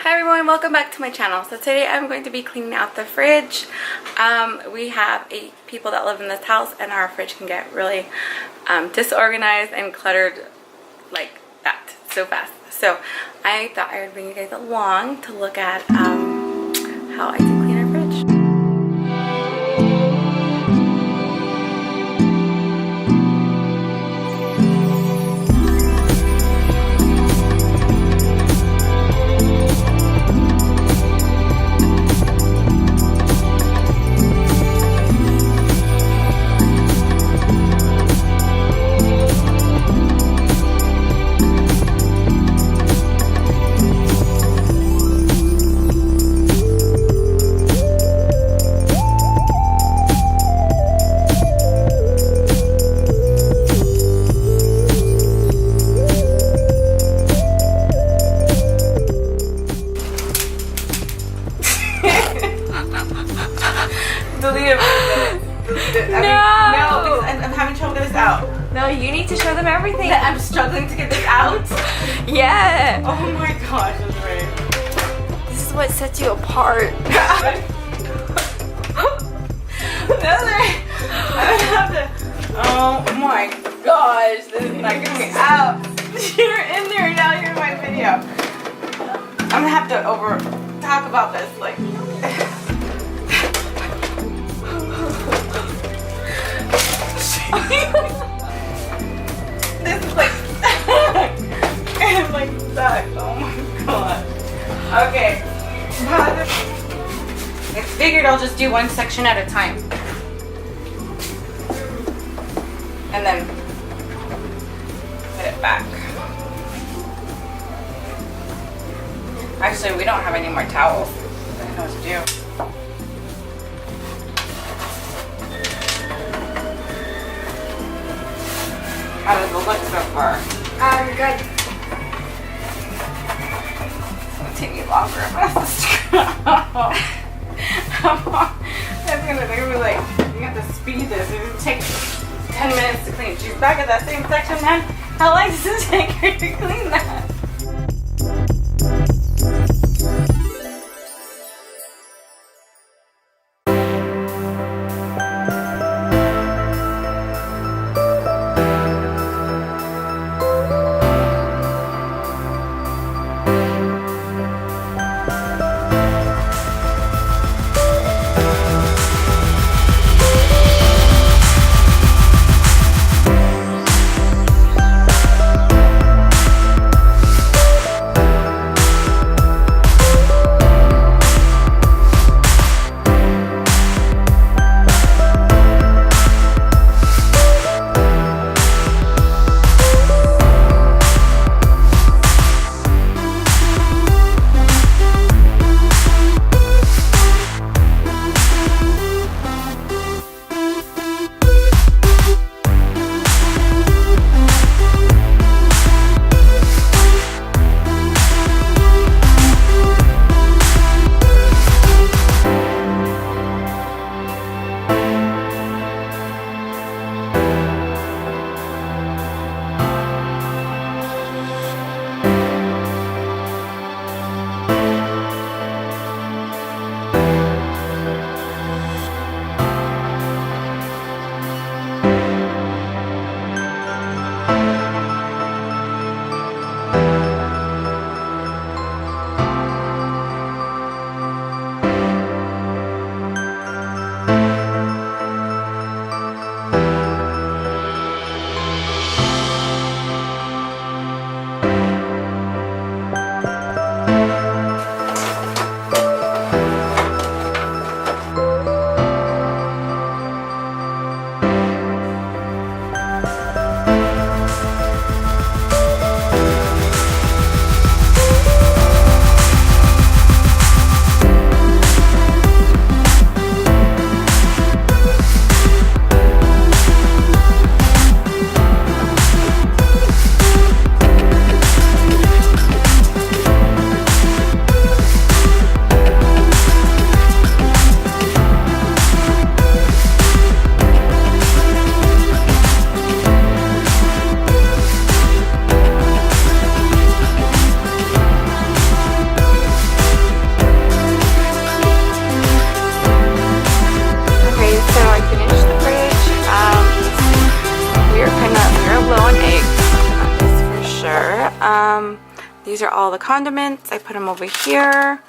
Hi everyone, welcome back to my channel. So today I'm going to be cleaning out the fridge. We have 8 people that live in this house and our fridge can get really disorganized and cluttered like that so fast. So I thought I would bring you guys along to look at how I do clean our fridge. Delete it. No, I'm having trouble getting this out. No, you need to show them everything. I'm struggling to get this out. Yeah. Oh my gosh, that's right. This is what sets you apart. Oh my gosh, this is not getting out. You're in there now. You're in my video. I'm gonna have to talk about this like. This is like and like stuck. Oh my god. Okay. I figured I'll just do one section at a time. And then put it back. Actually, we don't have any more towels. I don't know what to do. How does it look so far? Good. It's gonna take me longer. I'm gonna have to they're gonna be like, you have to speed this. It's gonna take 10 minutes to clean. She's back at that same section, man. How long does it take her to clean that? all the condiments. I put them over here.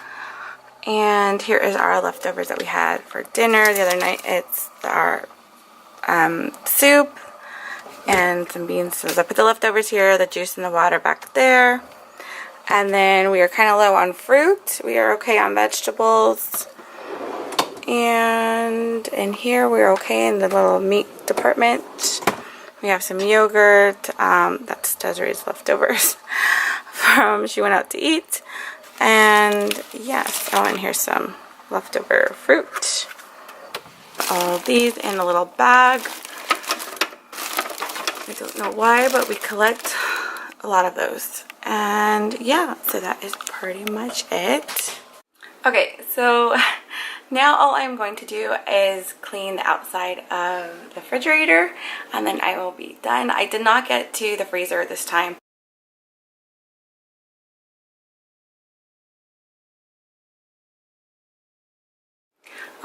And here is our leftovers that we had for dinner the other night. It's our soup and some beans. So I put the leftovers here, the juice and the water back there. And then we are kind of low on fruit. We are okay on vegetables. And in here we're okay in the little meat department. We have some yogurt. That's Desiree's leftovers from she went out to eat. And yes, oh, and here's some leftover fruit. All these in a little bag. I don't know why, but we collect a lot of those. And yeah, so that is pretty much it. Okay, so now all I'm going to do is clean the outside of the refrigerator, and then I will be done. I did not get to the freezer this time.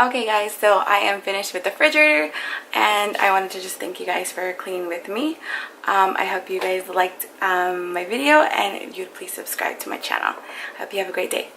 Okay guys, so I am finished with the refrigerator, and I wanted to just thank you guys for cleaning with me. I hope you guys liked my video, and if you'd please subscribe to my channel. I hope you have a great day.